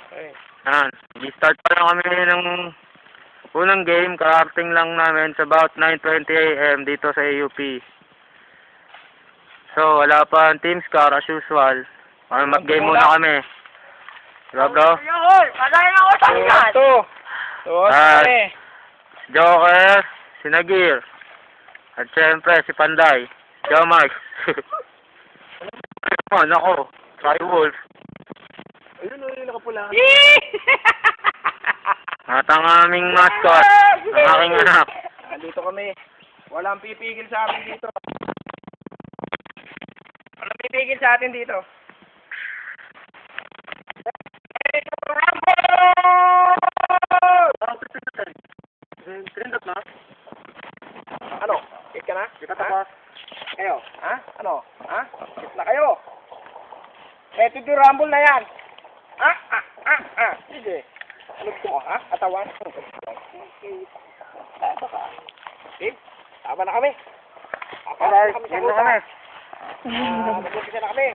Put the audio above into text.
Okay. Yan. Start pa lang kami ng unang game. Kararating lang namin sa about 9:20 AM dito sa AUP. So, wala pa ang team score as usual. Mag-game muna kami. Diba, bro? Hoy! Padayan ako sa ingat! At Joker, si Nagir. At syempre, si Panday. Jomark. Ano ako? Wolf. Ayun, nakapula. At ang aming mascot, ang aking anak. Nandito kami. Walang pipigil sa amin dito. Walang pipigil sa atin dito. Ano? Hit ka na? Kita tapos. Kayo? Ha? Ano? Ha? Hit na kayo. Ready to rumble na yan. Sige. Ano gusto mo, ha? Katawan? Okay. Tama na kami. Alright, Tama na game na kami. kami. Mag-umpisa na kami.